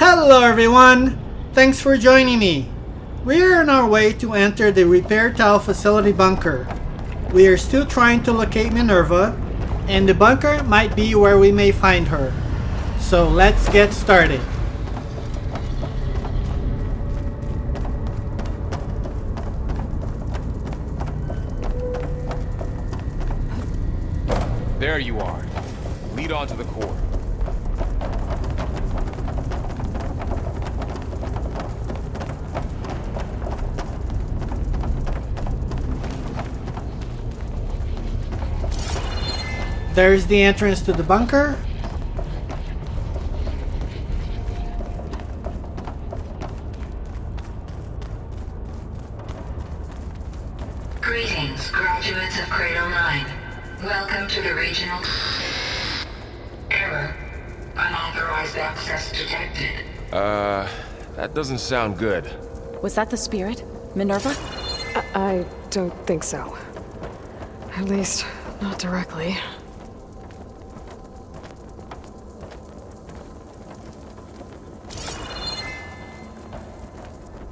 Hello everyone! Thanks for joining me. We are on our way to enter the repair tile facility bunker. We are still trying to locate MINERVA, and the bunker might be where we may find her. So let's get started. There you are. Lead on to the core. There's the entrance to the bunker. Greetings, graduates of Cradle 9. Welcome to the regional... Error. Unauthorized access detected. That doesn't sound good. Was that the spirit? MINERVA? I don't think so. At least, not directly.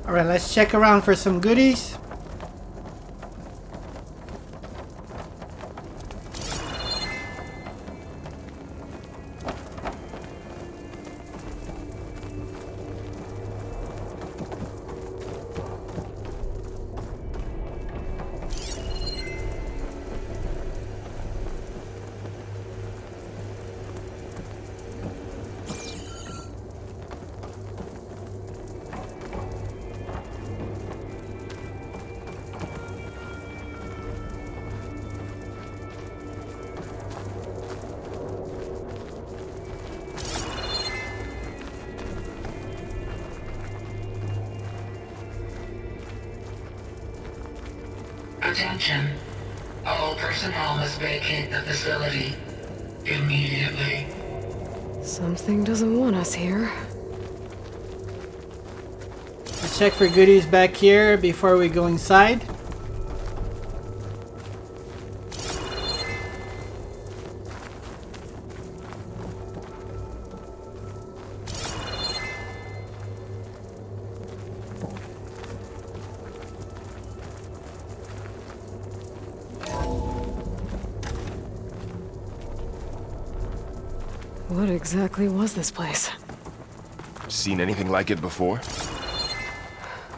Alright, let's check around for some goodies. Attention. All personnel must vacate the facility immediately. Something doesn't want us here. Let's check for goodies back here before we go inside. What exactly was this place? Seen anything like it before?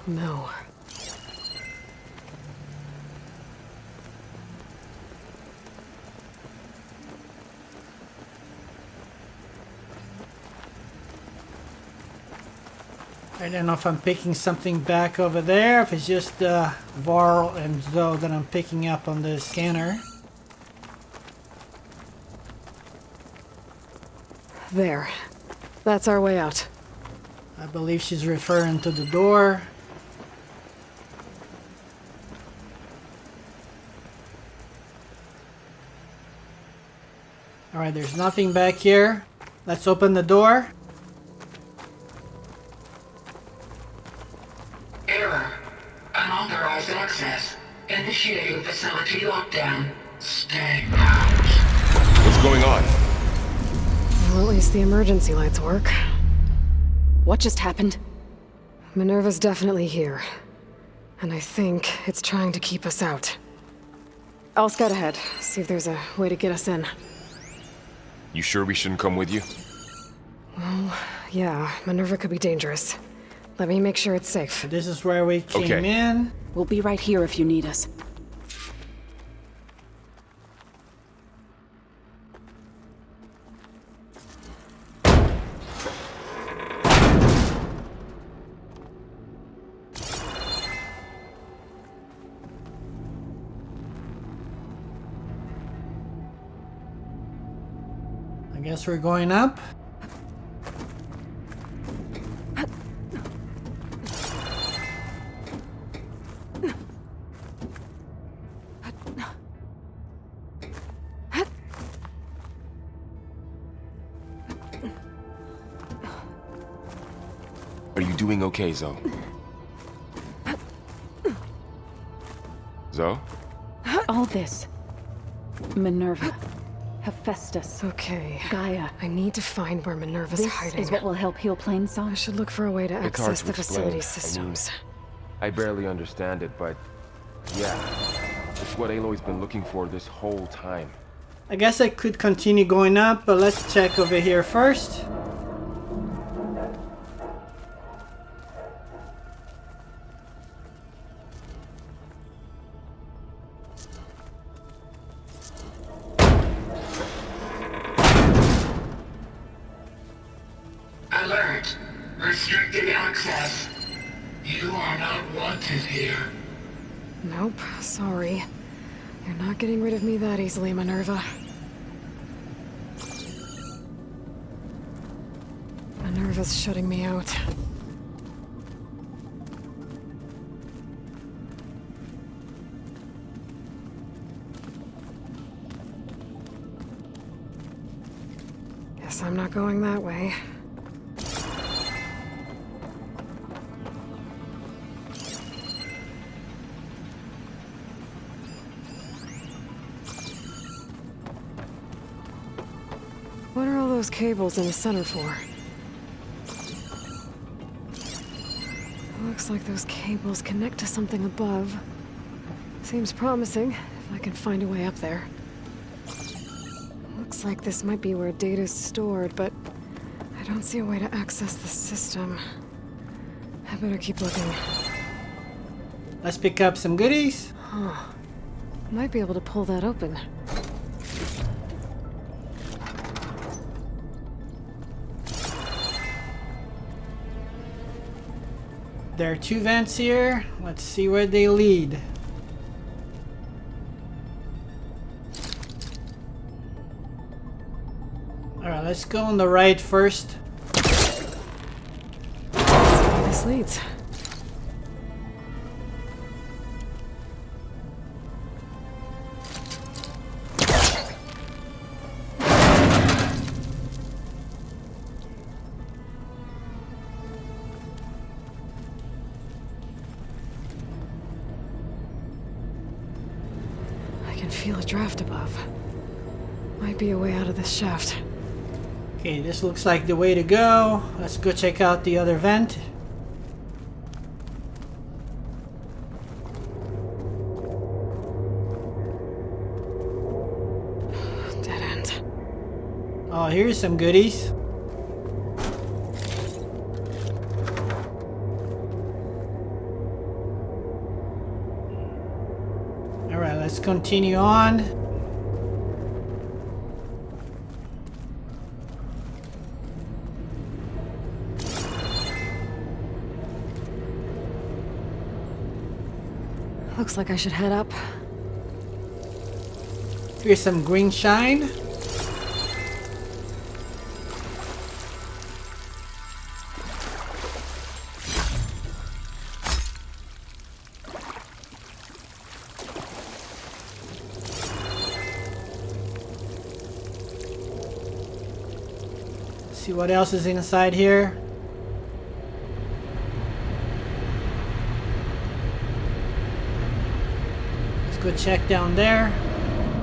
No. I don't know if I'm picking something back over there, if it's just Varl and Zoe that I'm picking up on the scanner. There. That's our way out. I believe she's referring to the door. Alright, there's nothing back here. Let's open the door. Error. Unauthorized access. Initiating facility lockdown. Stay out. What's going on? Well, at least the emergency lights work. What just happened? MINERVA's definitely here. And I think it's trying to keep us out. I'll scout ahead, see if there's a way to get us in. You sure we shouldn't come with you? Well, yeah, MINERVA could be dangerous. Let me make sure it's safe. This is where we came Okay. in. We'll be right here if you need us. I guess we're going up. Are you doing okay, Zoe? Zoe? All this. MINERVA. Hephaestus. Okay. Gaia. I need to find where Minerva's This hiding. is what will help heal I Plainsong. should look for a way to It's hard access to the explain. facility systems. I barely understand it, but yeah, it's what Aloy's been looking for this whole time. I guess I could continue going up, but let's check over here first. Alert! Restricted access. You are not wanted here. Nope, sorry. You're not getting rid of me that easily, Minerva. Minerva's shutting me out. Guess I'm not going that way. What are all those cables in the center for? Looks like those cables connect to something above. Seems promising, if I can find a way up there. Looks like this might be where data's stored, but I don't see a way to access the system. I better keep looking. Let's pick up some goodies. Might be able to pull that open. There are two vents here. Let's see where they lead. Alright, let's go on the right first. Where this leads. I can feel a draft above. Might be a way out of this shaft. Okay, this looks like the way to go. Let's go check out the other vent. Dead end. Oh, here's some goodies. Alright, let's continue on. Looks like I should head up. Here's some green shine. See what else is inside here. Let's go check down there.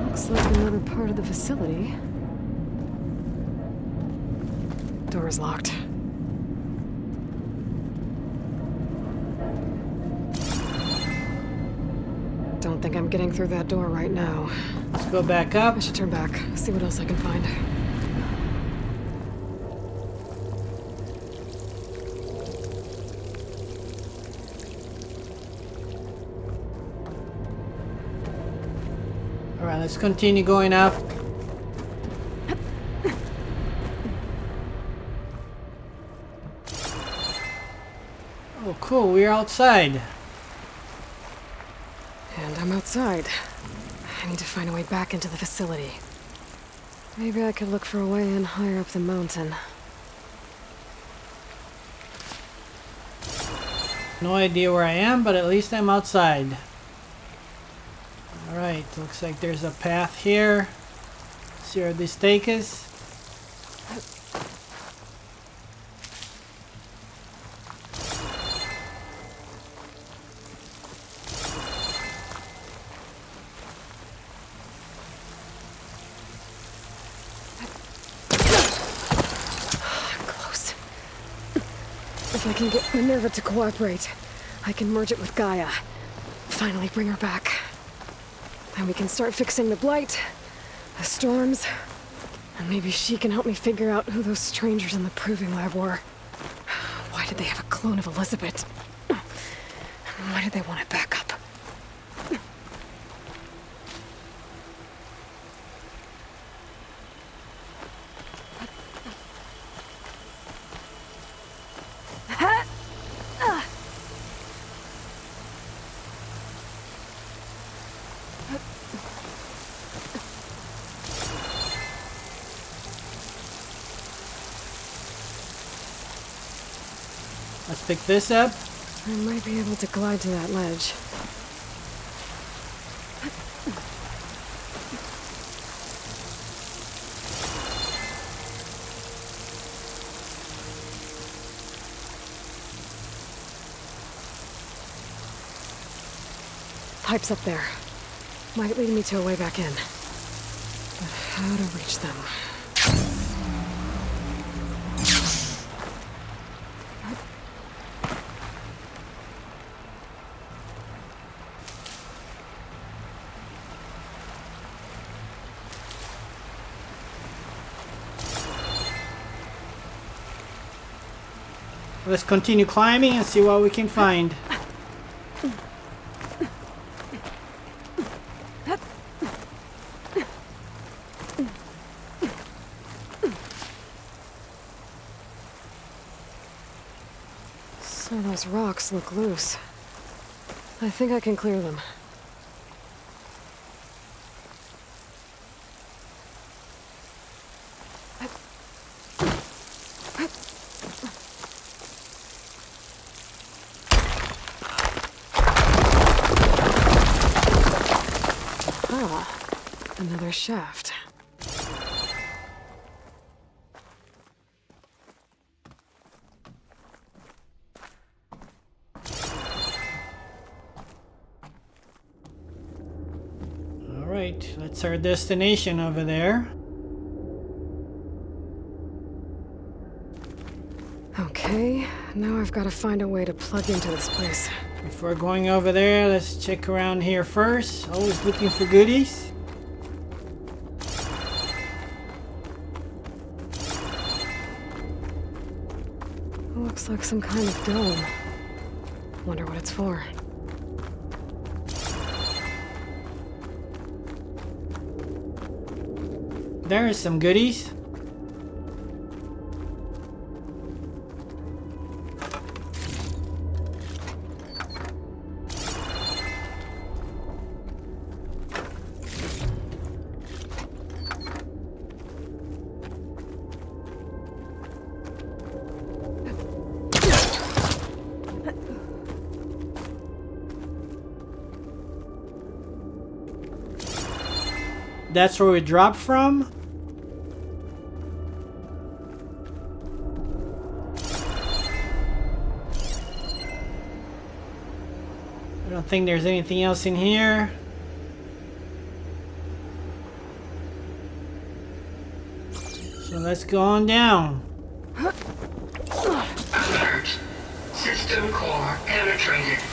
Looks like another part of the facility. Door is locked. Don't think I'm getting through that door right now. Let's go back up. I should turn back, see what else I can find. Alright, let's continue going up. Oh, cool, we're outside. And I'm outside. I need to find a way back into the facility. Maybe I could look for a way in higher up the mountain. No idea where I am, but at least I'm outside. Alright, looks like there's a path here. See where this take us. If I can get Minerva to cooperate, I can merge it with Gaia. Finally bring her back. Then we can start fixing the blight, the storms, and maybe she can help me figure out who those strangers in the proving lab were. Why did they have a clone of Elizabeth? And why did they want it back up? Let's pick this up. I might be able to glide to that ledge. Pipes up there. Might lead me to a way back in. But how to reach them? Let's continue climbing and see what we can find. So those rocks look loose. I think I can clear them. Another shaft. Alright, that's our destination over there. Okay, now I've got to find a way to plug into this place. Before going over there, let's check around here first. Always looking for goodies. Looks like some kind of dome. Wonder what it's for. There's some goodies. That's where we dropped from. I don't think there's anything else in here. So let's go on down. Alert. System core penetrated.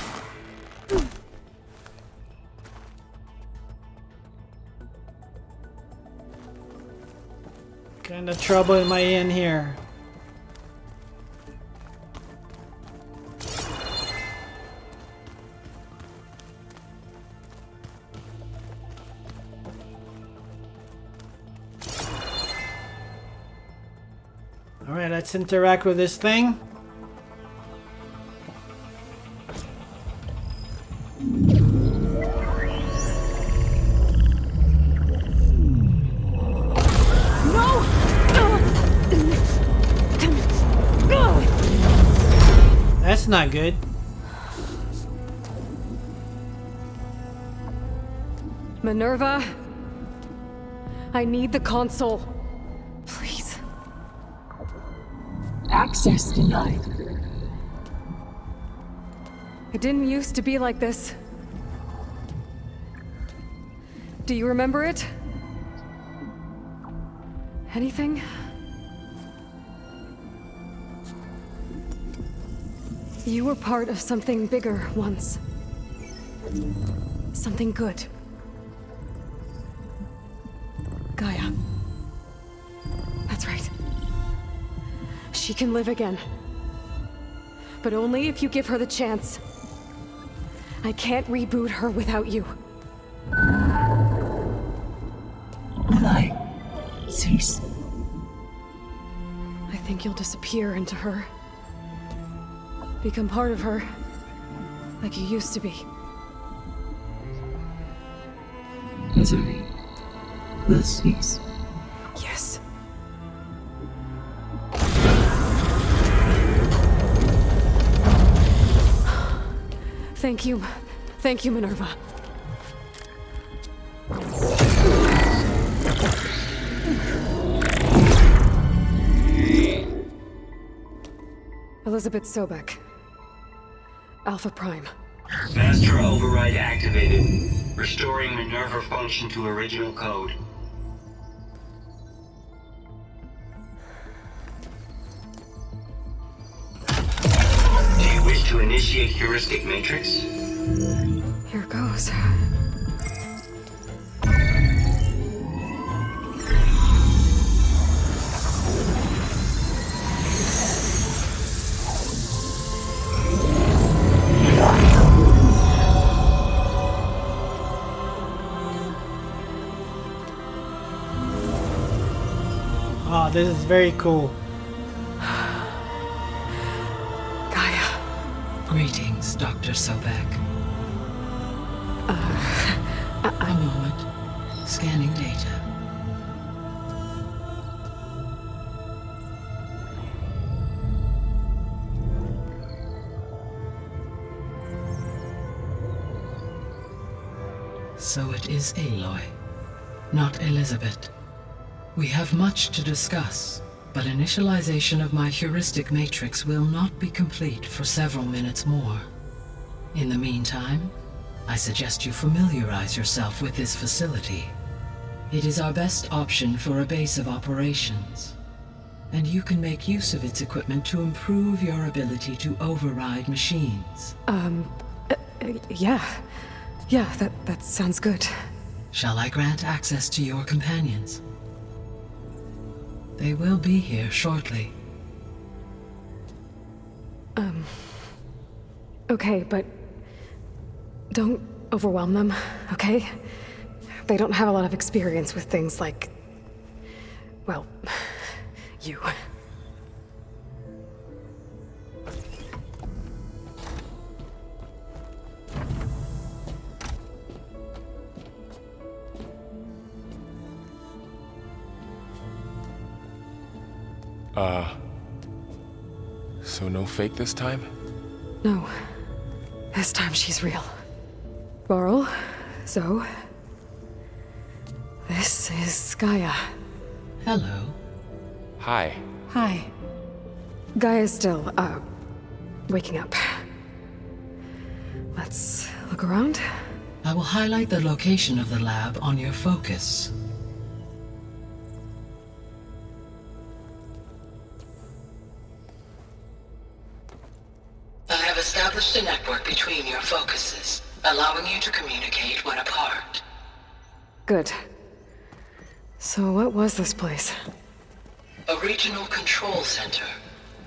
Kind of trouble am I in here? Alright, let's interact with this thing. That's not good. Minerva, I need the console. Please. Access denied. It didn't used to be like this. Do you remember it? Anything? You were part of something bigger once. Something good. Gaia. That's right. She can live again. But only if you give her the chance. I can't reboot her without you. Aloy, cease. I think you'll disappear into her. Become part of her, like you used to be. Misery will cease. Yes. Thank you. Thank you, Minerva. Elizabeth Sobek. Alpha Prime. Master override activated. Restoring MINERVA function to original code. Do you wish to initiate heuristic matrix? Here goes. Oh, this is very cool. Gaia. Greetings, Dr. Sobek. A moment. Scanning data. So it is Aloy, not Elizabeth. We have much to discuss, but initialization of my heuristic matrix will not be complete for several minutes more. In the meantime, I suggest you familiarize yourself with this facility. It is our best option for a base of operations, and you can make use of its equipment to improve your ability to override machines. Yeah. Yeah, that sounds good. Shall I grant access to your companions? They will be here shortly. Okay, but don't overwhelm them, okay? They don't have a lot of experience with things like, well, you. So no fake this time? No. This time she's real. Varl, Zoe. This is Gaia. Hello. Hi. Hi. Gaia's still, waking up. Let's look around. I will highlight the location of the lab on your focus. I have established a network between your focuses, allowing you to communicate when apart. Good. So what was this place? A regional control center,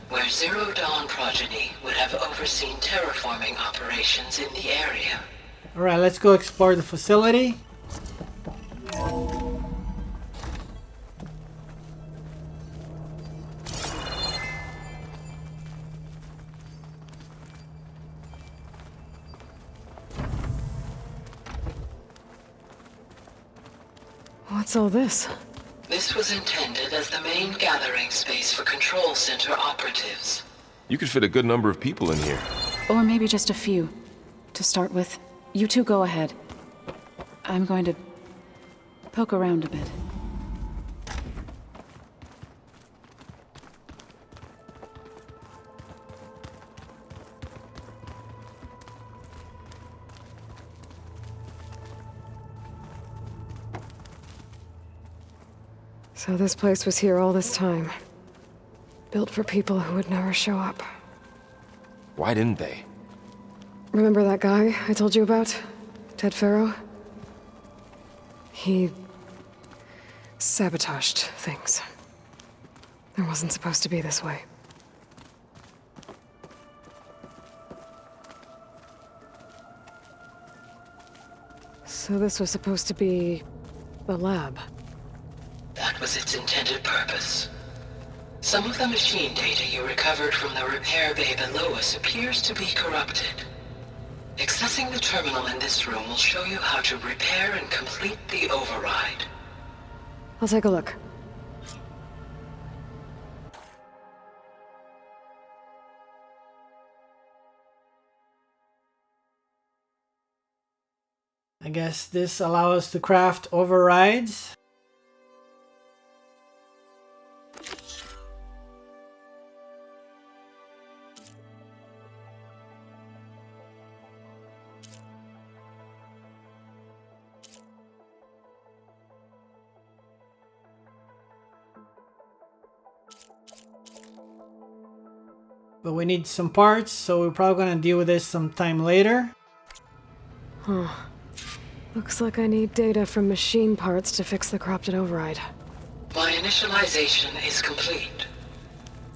where Zero Dawn progeny would have overseen terraforming operations in the area. Alright, let's go explore the facility. What's all this? This was intended as the main gathering space for control center operatives. You could fit a good number of people in here. Or maybe just a few. To start with, you two go ahead. I'm going to poke around a bit. So this place was here all this time. Built for people who would never show up. Why didn't they? Remember that guy I told you about? Ted Farrow? He sabotaged things. It wasn't supposed to be this way. So this was supposed to be a lab. That was its intended purpose. Some of the machine data you recovered from the repair bay below us appears to be corrupted. Accessing the terminal in this room will show you how to repair and complete the override. I'll take a look. I guess this allows us to craft overrides. But we need some parts, so we're probably gonna deal with this sometime later. Huh. Looks like I need data from machine parts to fix the corrupted override. My initialization is complete.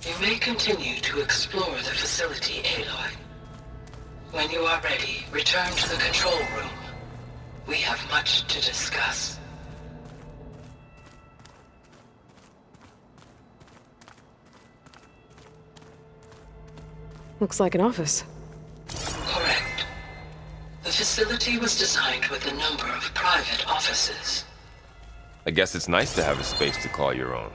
You may continue to explore the facility, Aloy. When you are ready, return to the control room. We have much to discuss. Looks like an office. Correct. The facility was designed with a number of private offices. I guess it's nice to have a space to call your own.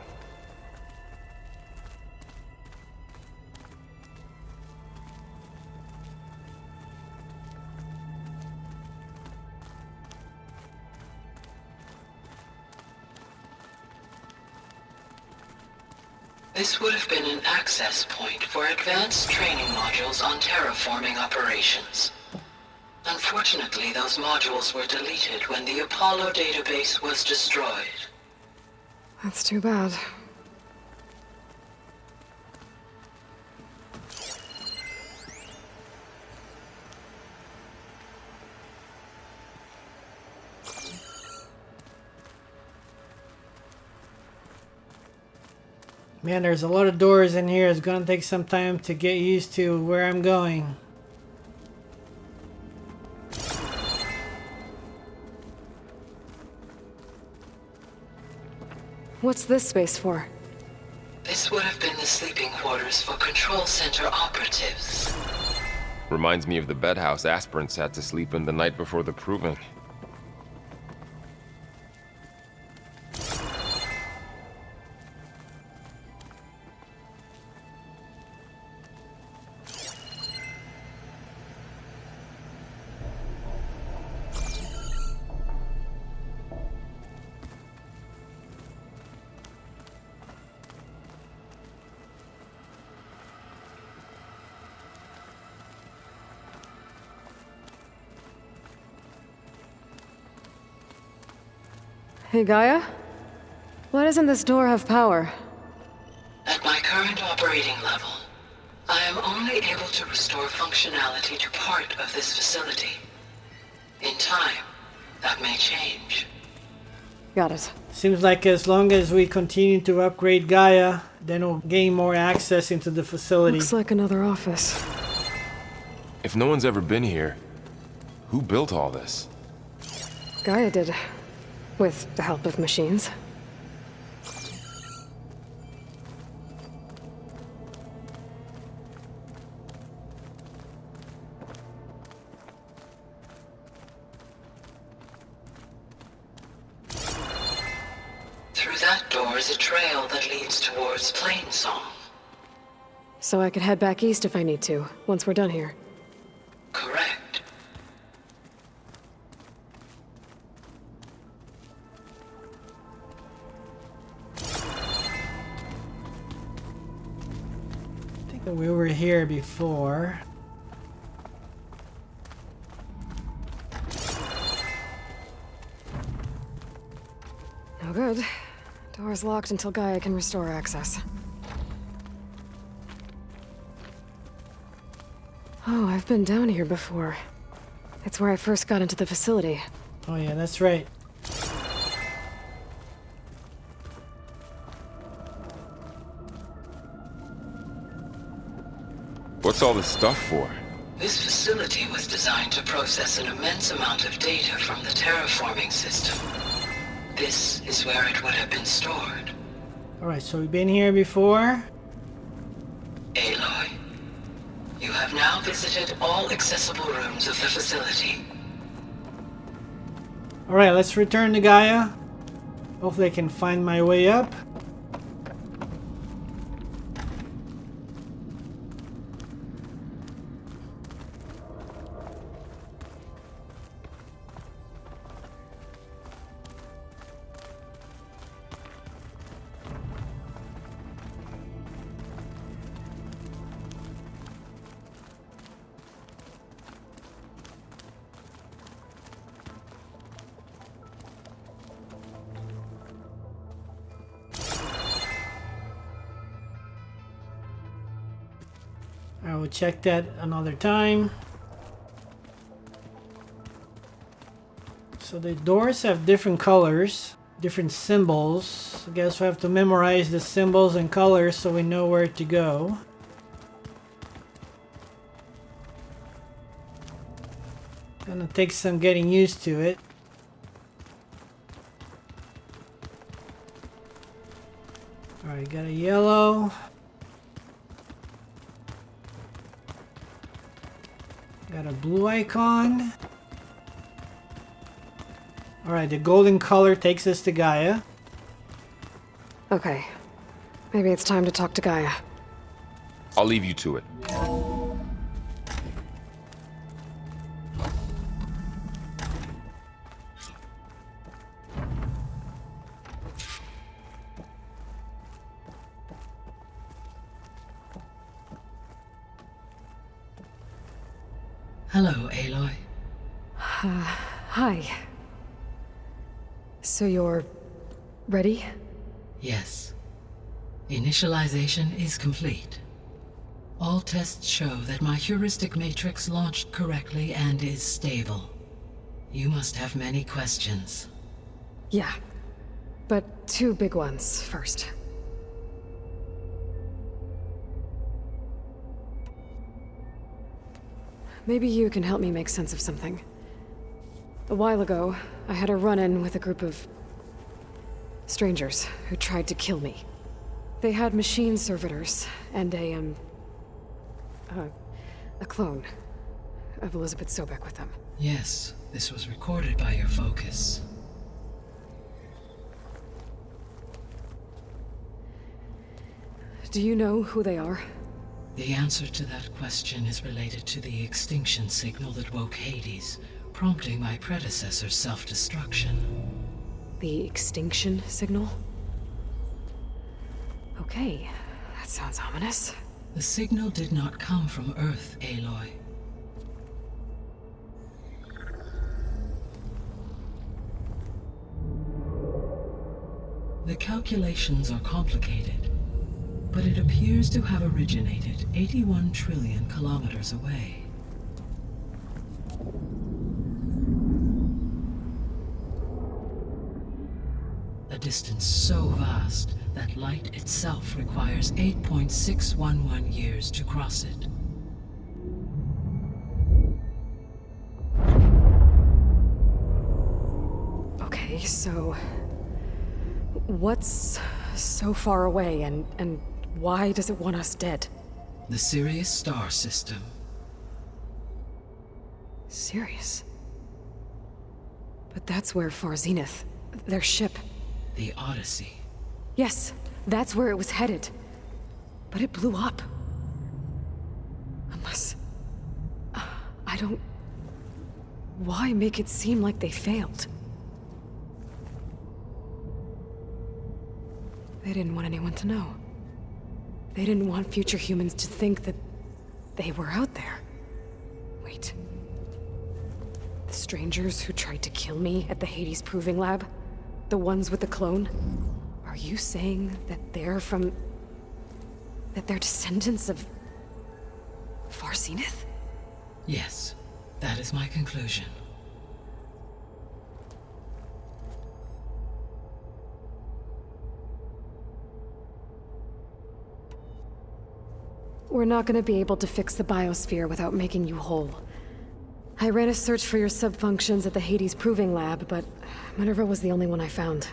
This would have been an access point for advanced training modules on terraforming operations. Unfortunately, those modules were deleted when the Apollo database was destroyed. That's too bad. Man, there's a lot of doors in here. It's gonna take some time to get used to where I'm going. What's this space for? This would have been the sleeping quarters for control center operatives. Reminds me of the bedhouse aspirants had to sleep in the night before the proving. Hey, Gaia? Why doesn't this door have power? At my current operating level, I am only able to restore functionality to part of this facility. In time, that may change. Got it. Seems like as long as we continue to upgrade Gaia, then we'll gain more access into the facility. Looks like another office. If no one's ever been here, who built all this? Gaia did. With the help of machines. Through that door is a trail that leads towards Plainsong. So I could head back east if I need to, once we're done here. Correct. We were here before. No good. Door's locked until Gaia can restore access. Oh, I've been down here before. It's where I first got into the facility. Oh yeah, that's right. What's all this stuff for? This facility was designed to process an immense amount of data from the terraforming system. This is where it would have been stored. Alright, so we've been here before. Aloy, you have now visited all accessible rooms of the facility. Alright, let's return to Gaia. Hopefully I can find my way up. I will check that another time. So the doors have different colors, different symbols. I guess we have to memorize the symbols and colors so we know where to go. Gonna take some getting used to it. Alright, got a yellow. Got a blue icon. Alright, the golden color takes us to Gaia. Okay. Maybe it's time to talk to Gaia. I'll leave you to it. Hello, Aloy. Hi. So you're ready? Yes. Initialization is complete. All tests show that my heuristic matrix launched correctly and is stable. You must have many questions. Yeah. But two big ones first. Maybe you can help me make sense of something. A while ago, I had a run-in with a group of strangers who tried to kill me. They had machine servitors and a clone of Elizabeth Sobek with them. Yes, this was recorded by your focus. Do you know who they are? The answer to that question is related to the extinction signal that woke Hades, prompting my predecessor's self-destruction. The extinction signal? Okay, that sounds ominous. The signal did not come from Earth, Aloy. The calculations are complicated, but it appears to have originated 81 trillion kilometers away. A distance so vast that light itself requires 8.611 years to cross it. Okay, so what's so far away and why does it want us dead? The Sirius star system. Sirius? But that's where Far Zenith, their ship. The Odyssey. Yes, that's where it was headed. But it blew up. Unless... I don't... Why make it seem like they failed? They didn't want anyone to know. They didn't want future humans to think that they were out there. Wait. The strangers who tried to kill me at the Hades Proving Lab? The ones with the clone? Are you saying that they're from... that they're descendants of... Far Zenith? Yes, that is my conclusion. We're not gonna be able to fix the biosphere without making you whole. I ran a search for your subfunctions at the Hades Proving Lab, but Minerva was the only one I found.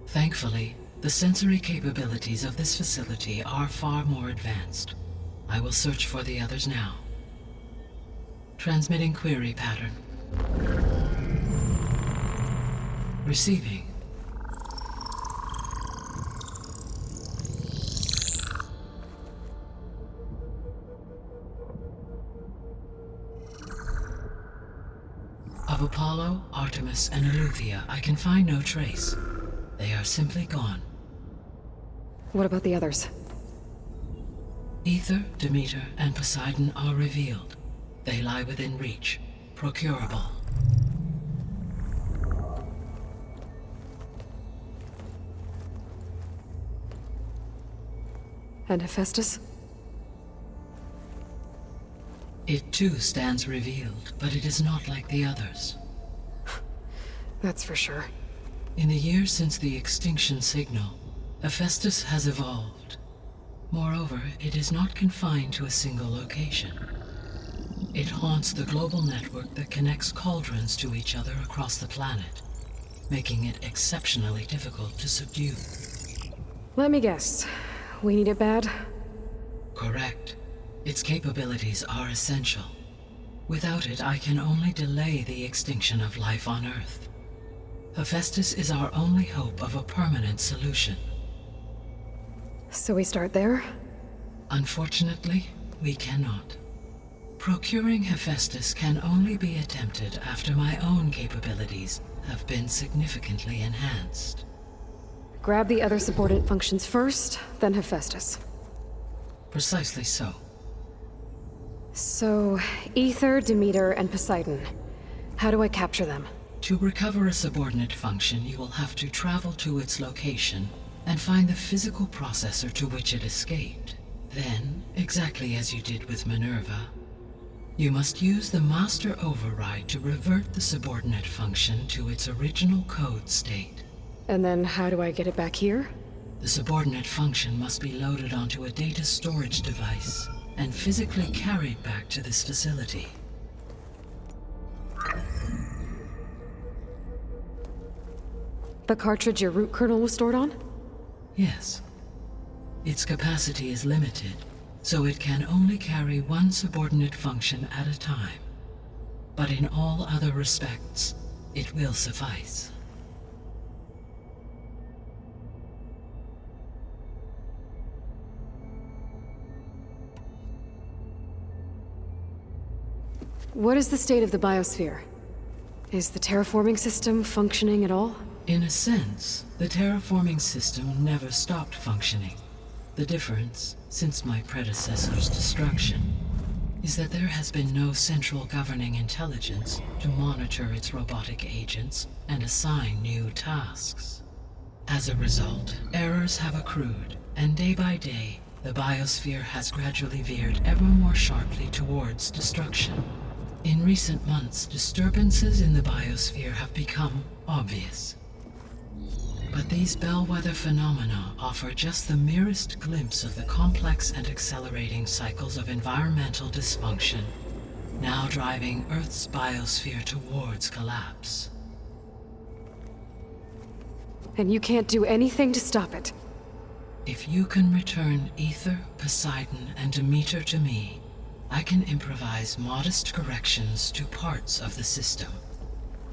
Thankfully, the sensory capabilities of this facility are far more advanced. I will search for the others now. Transmitting query pattern. Receiving. Of Apollo, Artemis, and Eleuthia, I can find no trace. They are simply gone. What about the others? Ether, Demeter, and Poseidon are revealed. They lie within reach, procurable. And Hephaestus? It too stands revealed, but it is not like the others. That's for sure. In the years since the extinction signal, Hephaestus has evolved. Moreover, it is not confined to a single location. It haunts the global network that connects cauldrons to each other across the planet, making it exceptionally difficult to subdue. Let me guess. We need it bad? Correct. Its capabilities are essential. Without it, I can only delay the extinction of life on Earth. Hephaestus is our only hope of a permanent solution. So we start there? Unfortunately, we cannot. Procuring Hephaestus can only be attempted after my own capabilities have been significantly enhanced. Grab the other subordinate functions first, then Hephaestus. Precisely so. So, Ether, Demeter, and Poseidon. How do I capture them? To recover a subordinate function, you will have to travel to its location and find the physical processor to which it escaped. Then, exactly as you did with Minerva, you must use the master override to revert the subordinate function to its original code state. And then how do I get it back here? The subordinate function must be loaded onto a data storage device and physically carried back to this facility. The cartridge your root kernel was stored on? Yes. Its capacity is limited, so it can only carry one subordinate function at a time. But in all other respects, it will suffice. What is the state of the biosphere? Is the terraforming system functioning at all? In a sense, the terraforming system never stopped functioning. The difference, since my predecessor's destruction, is that there has been no central governing intelligence to monitor its robotic agents and assign new tasks. As a result, errors have accrued, and day by day, the biosphere has gradually veered ever more sharply towards destruction. In recent months, disturbances in the biosphere have become obvious. But these bellwether phenomena offer just the merest glimpse of the complex and accelerating cycles of environmental dysfunction, now driving Earth's biosphere towards collapse. And you can't do anything to stop it? If you can return Ether, Poseidon, and Demeter to me, I can improvise modest corrections to parts of the system.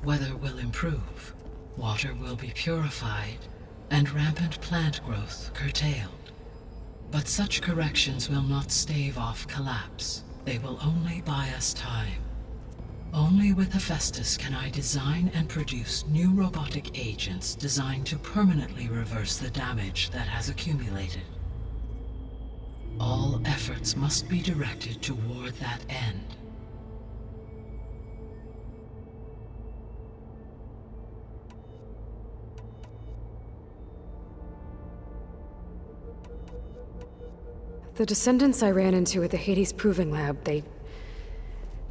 Weather will improve, water will be purified, and rampant plant growth curtailed. But such corrections will not stave off collapse. They will only buy us time. Only with Hephaestus can I design and produce new robotic agents designed to permanently reverse the damage that has accumulated. All efforts must be directed toward that end. The descendants I ran into at the Hades Proving Lab, they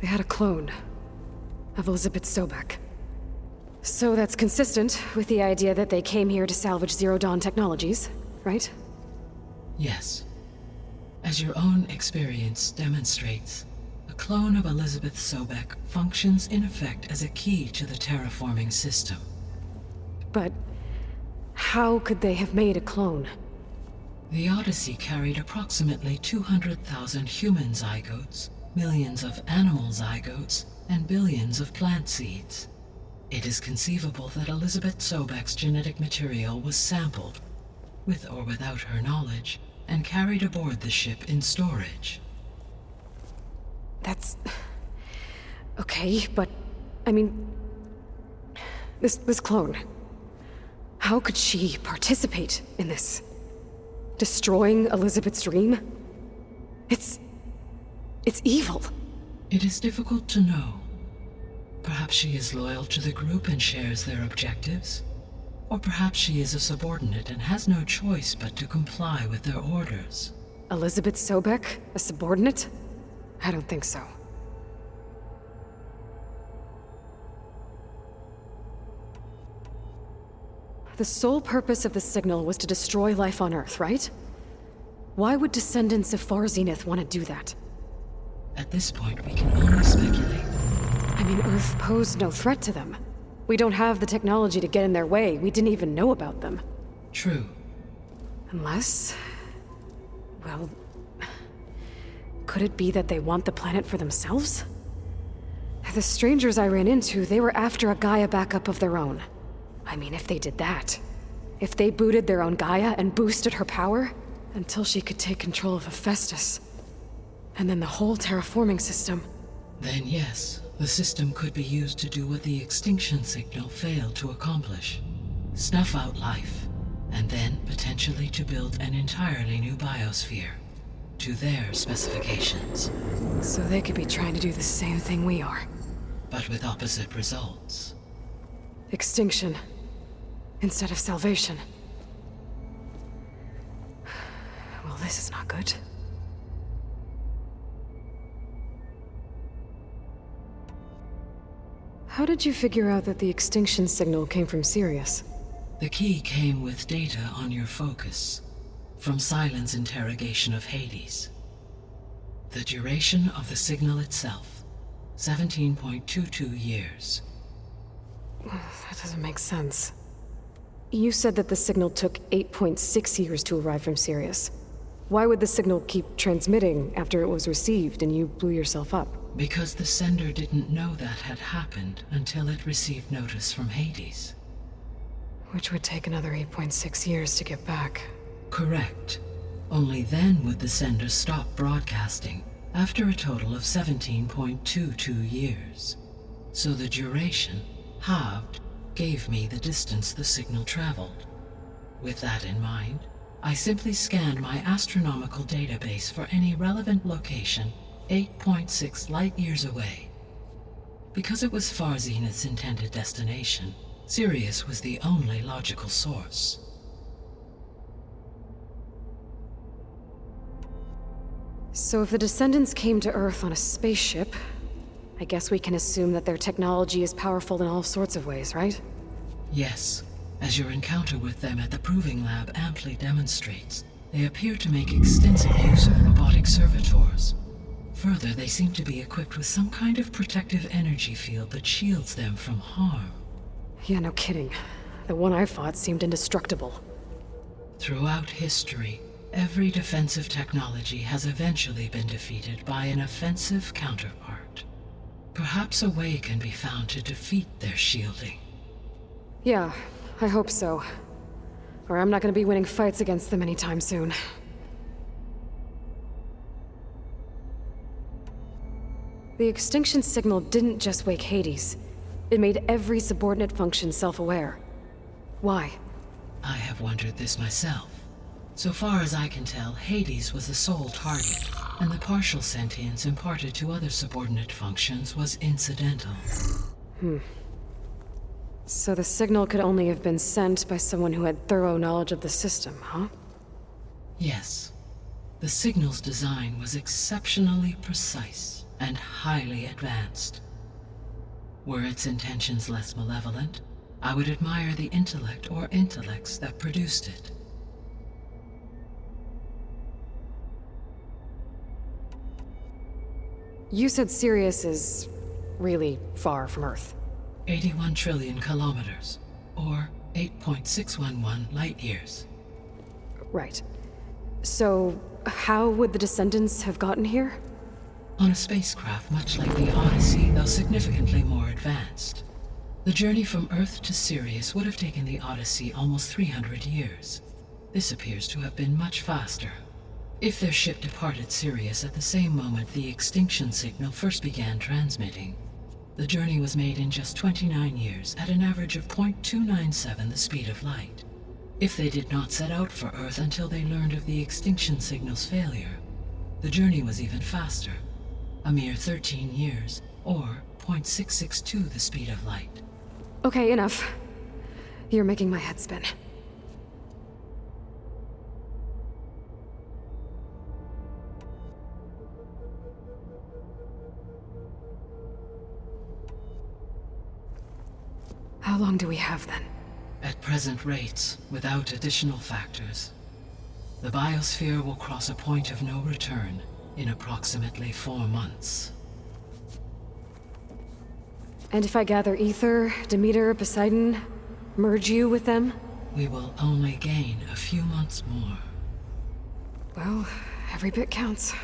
had a clone of Elizabeth Sobek. So that's consistent with the idea that they came here to salvage Zero Dawn technologies, right? Yes. As your own experience demonstrates, a clone of Elizabeth Sobek functions in effect as a key to the terraforming system. But how could they have made a clone? The Odyssey carried approximately 200,000 human zygotes, millions of animal zygotes, and billions of plant seeds. It is conceivable that Elizabeth Sobek's genetic material was sampled, with or without her knowledge, and carried aboard the ship in storage. That's... okay, but... I mean... This clone... How could she participate in this? Destroying Elizabeth's dream? It's evil. It is difficult to know. Perhaps she is loyal to the group and shares their objectives. Or perhaps she is a subordinate and has no choice but to comply with their orders. Elizabeth Sobek? A subordinate? I don't think so. The sole purpose of the signal was to destroy life on Earth, right? Why would descendants of Far Zenith want to do that? At this point, we can only speculate. I mean, Earth posed no threat to them. We don't have the technology to get in their way. We didn't even know about them. True. Unless... well... could it be that they want the planet for themselves? The strangers I ran into, they were after a Gaia backup of their own. I mean, if they did that... if they booted their own Gaia and boosted her power... until she could take control of Hephaestus. And then the whole terraforming system... Then yes, the system could be used to do what the extinction signal failed to accomplish. Snuff out life, and then potentially to build an entirely new biosphere. To their specifications. So they could be trying to do the same thing we are. But with opposite results. Extinction. Instead of salvation. Well, this is not good. How did you figure out that the extinction signal came from Sirius? The key came with data on your focus, from Silent's interrogation of Hades. The duration of the signal itself, 17.22 years. That doesn't make sense. You said that the signal took 8.6 years to arrive from Sirius. Why would the signal keep transmitting after it was received and you blew yourself up? Because the sender didn't know that had happened until it received notice from Hades. Which would take another 8.6 years to get back. Correct. Only then would the sender stop broadcasting, after a total of 17.22 years. So the duration, halved, gave me the distance the signal traveled. With that in mind, I simply scanned my astronomical database for any relevant location 8.6 light-years away. Because it was Far Zenith's intended destination, Sirius was the only logical source. So if the descendants came to Earth on a spaceship, I guess we can assume that their technology is powerful in all sorts of ways, right? Yes, as your encounter with them at the Proving Lab amply demonstrates, they appear to make extensive use of robotic servitors. Further, they seem to be equipped with some kind of protective energy field that shields them from harm. Yeah, no kidding. The one I fought seemed indestructible. Throughout history, every defensive technology has eventually been defeated by an offensive counterpart. Perhaps a way can be found to defeat their shielding. Yeah, I hope so. Or I'm not gonna be winning fights against them anytime soon. The extinction signal didn't just wake Hades. It made every subordinate function self-aware. Why? I have wondered this myself. So far as I can tell, Hades was the sole target, and the partial sentience imparted to other subordinate functions was incidental. So the signal could only have been sent by someone who had thorough knowledge of the system, huh? Yes. The signal's design was exceptionally precise and highly advanced. Were its intentions less malevolent, I would admire the intellect or intellects that produced it. You said Sirius is really far from Earth. 81 trillion kilometers, or 8.611 light years. Right. So, how would the descendants have gotten here? On a spacecraft much like the Odyssey, though significantly more advanced. The journey from Earth to Sirius would have taken the Odyssey almost 300 years. This appears to have been much faster. If their ship departed Sirius at the same moment the extinction signal first began transmitting, the journey was made in just 29 years at an average of 0.297 the speed of light. If they did not set out for Earth until they learned of the extinction signal's failure, the journey was even faster, a mere 13 years, or 0.662 the speed of light. Okay, enough. You're making my head spin. How long do we have then? At present rates, without additional factors, the biosphere will cross a point of no return in approximately 4 months. And if I gather Ether, Demeter, Poseidon, merge you with them? We will only gain a few months more. Well, every bit counts.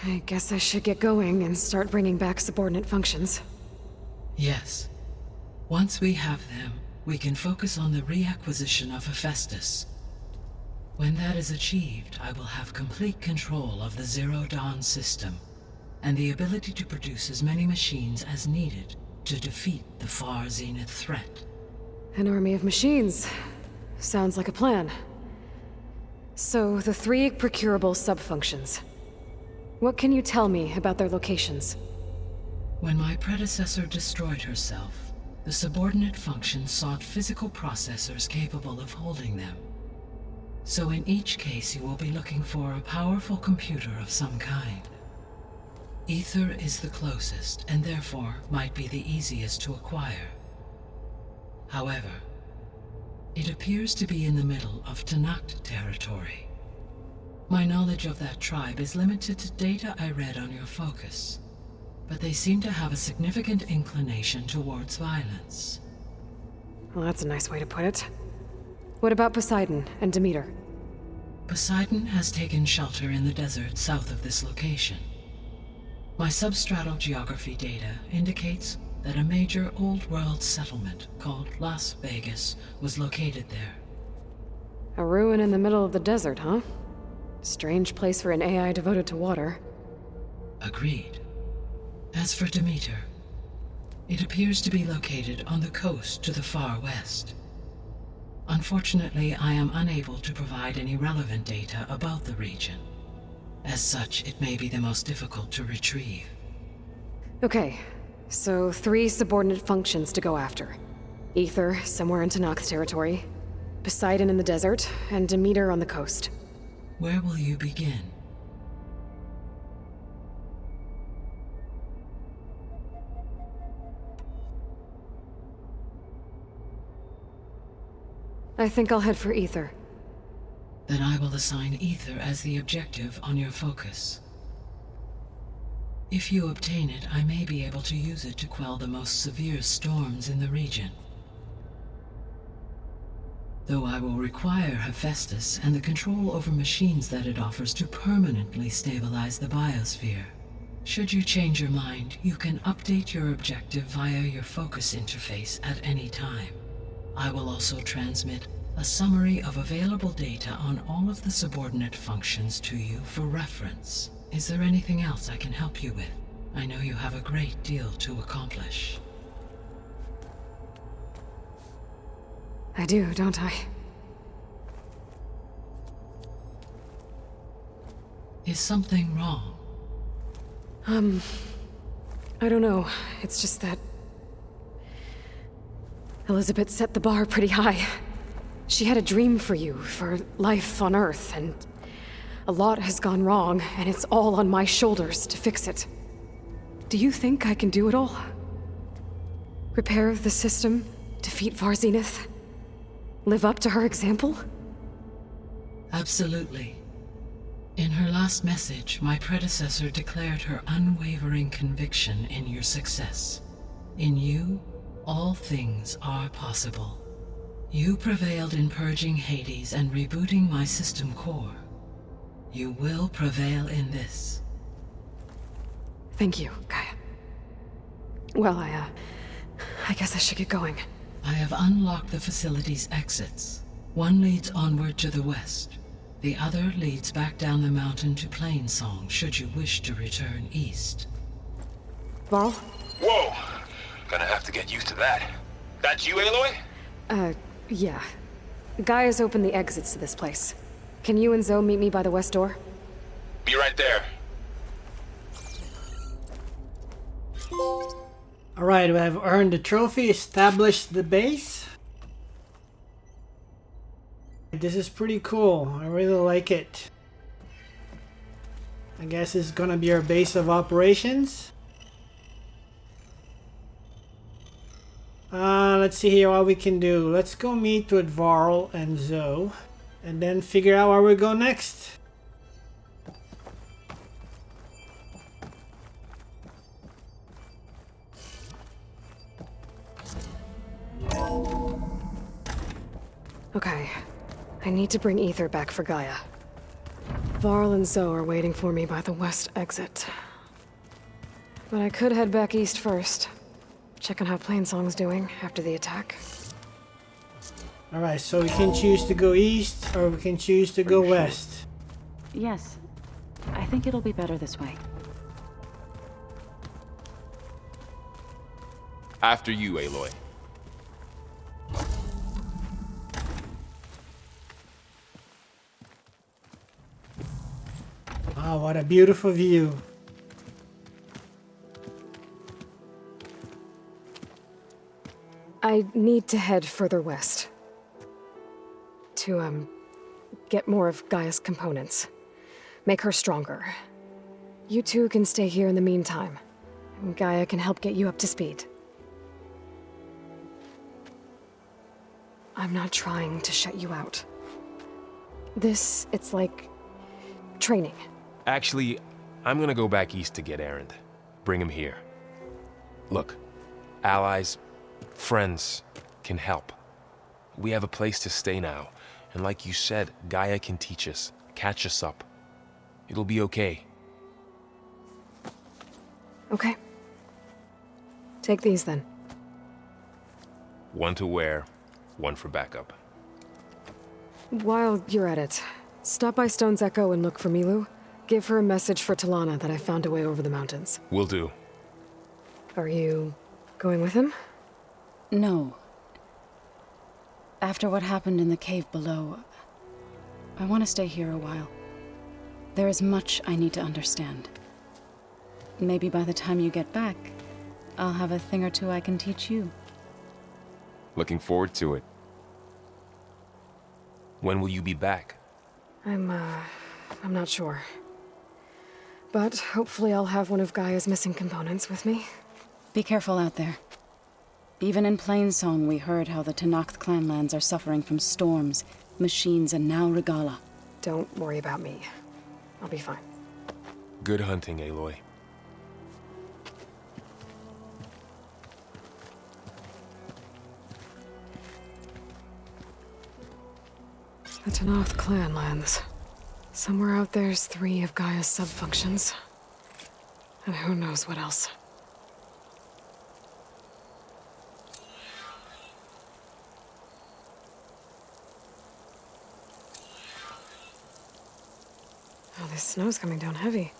I guess I should get going and start bringing back subordinate functions. Yes. Once we have them, we can focus on the reacquisition of Hephaestus. When that is achieved, I will have complete control of the Zero Dawn system, and the ability to produce as many machines as needed to defeat the Far Zenith threat. An army of machines. Sounds like a plan. So, the 3 procurable sub-functions. What can you tell me about their locations? When my predecessor destroyed herself, the subordinate functions sought physical processors capable of holding them. So in each case you will be looking for a powerful computer of some kind. Ether is the closest, and therefore might be the easiest to acquire. However, it appears to be in the middle of Tanakh territory. My knowledge of that tribe is limited to data I read on your focus, but they seem to have a significant inclination towards violence. Well, that's a nice way to put it. What about Poseidon and Demeter? Poseidon has taken shelter in the desert south of this location. My substratal geography data indicates that a major old-world settlement called Las Vegas was located there. A ruin in the middle of the desert, huh? Strange place for an AI devoted to water. Agreed. As for Demeter, it appears to be located on the coast to the far west. Unfortunately, I am unable to provide any relevant data about the region. As such, it may be the most difficult to retrieve. Okay, so 3 subordinate functions to go after. Ether, somewhere in Tanakh territory. Poseidon in the desert, and Demeter on the coast. Where will you begin? I think I'll head for Ether. Then I will assign Ether as the objective on your focus. If you obtain it, I may be able to use it to quell the most severe storms in the region. Though I will require Hephaestus and the control over machines that it offers to permanently stabilize the biosphere. Should you change your mind, you can update your objective via your focus interface at any time. I will also transmit a summary of available data on all of the subordinate functions to you for reference. Is there anything else I can help you with? I know you have a great deal to accomplish. I do, don't I? Is something wrong? I don't know. It's just that... Elizabeth set the bar pretty high. She had a dream for you, for life on Earth, and a lot has gone wrong, and it's all on my shoulders to fix it. Do you think I can do it all? Repair the system, defeat Varzenith, live up to her example? Absolutely. In her last message, my predecessor declared her unwavering conviction in your success. In you, all things are possible. You prevailed in purging Hades and rebooting my system core. You will prevail in this. Thank you, Gaia. Well, I guess I should get going. I have unlocked the facility's exits. One leads onward to the west. The other leads back down the mountain to Plainsong, should you wish to return east. Varl? Whoa! Gonna have to get used to that. That's you, Aloy? Yeah. Gaia's opened the exits to this place. Can you and Zoe meet me by the west door? Be right there. Alright, we have earned the trophy, established the base. This is pretty cool. I really like it. I guess it's gonna be our base of operations. Let's see here what we can do. Let's go meet with Varl and Zoe, and then figure out where we go next. Okay. I need to bring Ether back for Gaia. Varl and Zoe are waiting for me by the west exit. But I could head back east first. Check on how Plainsong's doing after the attack. Alright, so we can choose to go east or we can choose to go west. Yes. I think it'll be better this way. After you, Aloy. Wow, what a beautiful view. I need to head further west. To, get more of Gaia's components. Make her stronger. You two can stay here in the meantime. And Gaia can help get you up to speed. I'm not trying to shut you out. It's like training. Actually, I'm gonna go back east to get Erend. Bring him here. Look, allies, friends can help. We have a place to stay now, and like you said, Gaia can teach us, catch us up. It'll be okay. Okay. Take these then. One to wear, one for backup. While you're at it, stop by Stone's Echo and look for Milu. Give her a message for Talana that I found a way over the mountains. Will do. Are you going with him? No. After what happened in the cave below, I want to stay here a while. There is much I need to understand. Maybe by the time you get back, I'll have a thing or two I can teach you. Looking forward to it. When will you be back? I'm not sure. But hopefully I'll have one of Gaia's missing components with me. Be careful out there. Even in Plainsong, we heard how the Tenakth clanlands are suffering from storms, machines, and now Regala. Don't worry about me. I'll be fine. Good hunting, Aloy. The Tenakth clanlands. Somewhere out there's 3 of Gaia's sub-functions. And who knows what else. Oh, this snow's coming down heavy.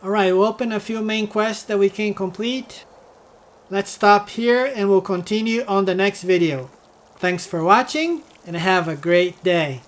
Alright, we'll open a few main quests that we can complete. Let's stop here and we'll continue on the next video. Thanks for watching and have a great day.